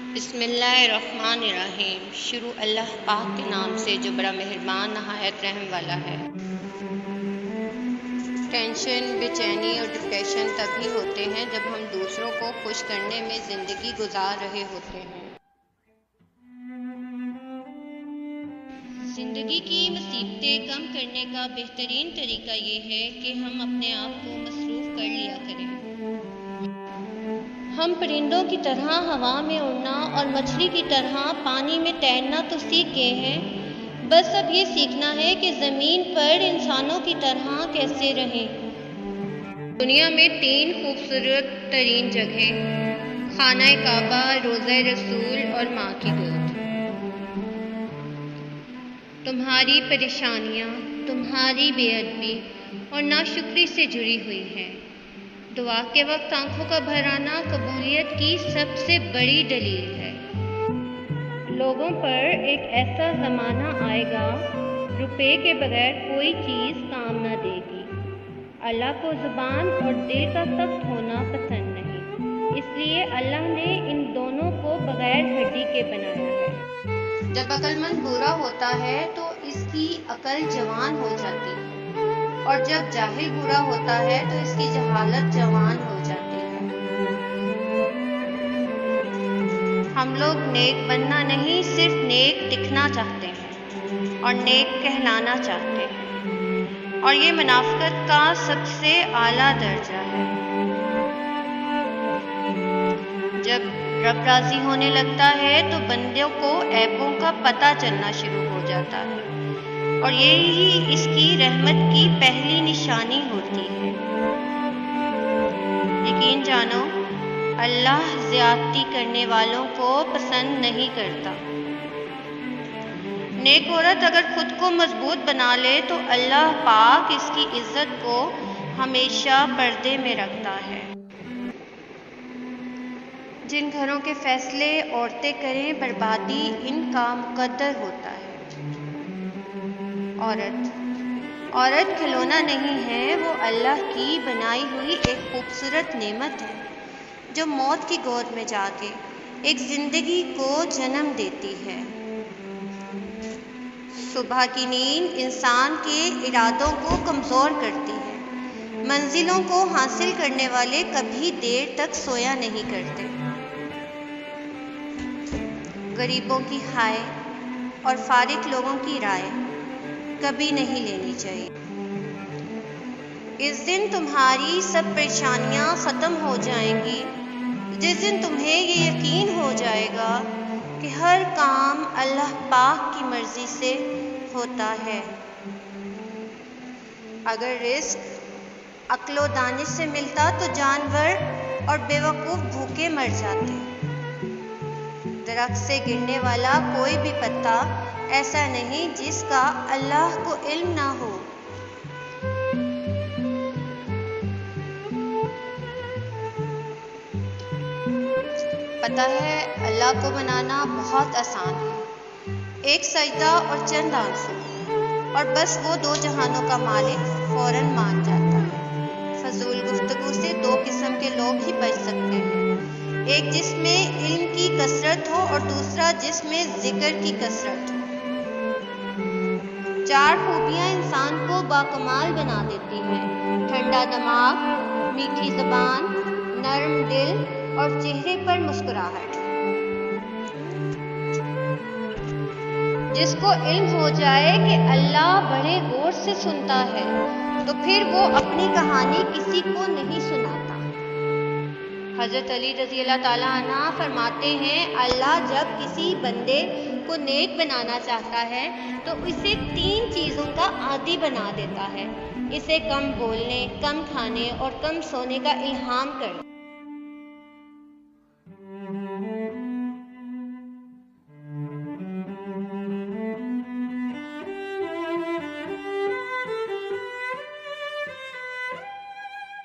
بسم اللہ الرحمن الرحیم۔ شروع اللہ پاک کے نام سے جو بڑا مہربان نہایت رحم والا ہے۔ ٹینشن، بے چینی اور ڈپریشن تبھی ہوتے ہیں جب ہم دوسروں کو خوش کرنے میں زندگی گزار رہے ہوتے ہیں۔ زندگی کی مصیبتیں کم کرنے کا بہترین طریقہ یہ ہے کہ ہم اپنے آپ کو مصروف کر لیا کریں۔ ہم پرندوں کی طرح ہوا میں اڑنا اور مچھلی کی طرح پانی میں تیرنا تو سیکھ گئے ہیں، بس اب یہ سیکھنا ہے کہ زمین پر انسانوں کی طرح کیسے رہیں۔ دنیا میں 3 خوبصورت ترین جگہیں، خانہ کعبہ، روضہ رسول اور ماں کی گود۔ تمہاری پریشانیاں تمہاری بے ادبی اور ناشکری سے جڑی ہوئی ہیں۔ دعا کے وقت آنکھوں کا بھر آنا قبولیت کی سب سے بڑی دلیل ہے۔ لوگوں پر ایک ایسا زمانہ آئے گا، روپے کے بغیر کوئی چیز کام نہ دے گی۔ اللہ کو زبان اور دل کا سخت ہونا پسند نہیں، اس لیے اللہ نے ان دونوں کو بغیر ہڈی کے بنایا ہے۔ جب عقل مند برا ہوتا ہے تو اس کی عقل جوان ہو جاتی ہے، اور جب جاہل برا ہوتا ہے تو اس کی جہالت جوان ہو جاتی ہے۔ ہم لوگ نیک بننا نہیں، صرف نیک دکھنا چاہتے ہیں اور نیک کہلانا چاہتے ہیں، اور یہ منافقت کا سب سے اعلیٰ درجہ ہے۔ جب رب راضی ہونے لگتا ہے تو بندوں کو عیبوں کا پتہ چلنا شروع ہو جاتا ہے، اور یہی اس کی رحمت کی پہلی نشانی ہوتی ہے۔ یقین جانو، اللہ زیادتی کرنے والوں کو پسند نہیں کرتا۔ نیک عورت اگر خود کو مضبوط بنا لے تو اللہ پاک اس کی عزت کو ہمیشہ پردے میں رکھتا ہے۔ جن گھروں کے فیصلے عورتیں کریں، بربادی ان کا مقدر ہوتا ہے۔ عورت کھلونا نہیں ہے، وہ اللہ کی بنائی ہوئی ایک خوبصورت نعمت ہے جو موت کی گود میں جا کے ایک زندگی کو جنم دیتی ہے۔ صبح کی نیند انسان کے ارادوں کو کمزور کرتی ہے۔ منزلوں کو حاصل کرنے والے کبھی دیر تک سویا نہیں کرتے۔ غریبوں کی ہائے اور فارغ لوگوں کی رائے کبھی نہیں لینی چاہیے۔ اس دن تمہاری سب پریشانیاں ختم ہو جائیں گی، جس دن تمہیں یہ یقین ہو جائے گا کہ ہر کام اللہ پاک کی مرضی سے ہوتا ہے۔ اگر رزق عقل و دانش سے ملتا تو جانور اور بیوقوف بھوکے مر جاتے۔ درخت سے گرنے والا کوئی بھی پتا ایسا نہیں جس کا اللہ کو علم نہ ہو۔ پتہ ہے اللہ کو بنانا بہت آسان ہے، ایک سجدہ اور چند آنسو، اور بس وہ 2 جہانوں کا مالک فوراً مان جاتا ہے۔ فضول گفتگو سے 2 قسم کے لوگ ہی بچ سکتے ہیں، ایک جس میں علم کی کثرت ہو اور دوسرا جس میں ذکر کی کثرت ہو۔ 4 خوبیاں انسان کو باکمال بنا دیتی ہیں: ٹھنڈا دماغ، میٹھی زبان، نرم دل اور چہرے پر مسکراہٹ۔ جس کو علم ہو جائے کہ اللہ بڑے غور سے سنتا ہے تو پھر وہ اپنی کہانی کسی کو نہیں سناتا۔ حضرت علی رضی اللہ تعالیٰ عنہ فرماتے ہیں، اللہ جب کسی بندے کو نیک بنانا چاہتا ہے تو اسے 3 چیزوں کا عادی بنا دیتا ہے۔ اسے کم بولنے، کم کھانے اور کم سونے کا الہام کر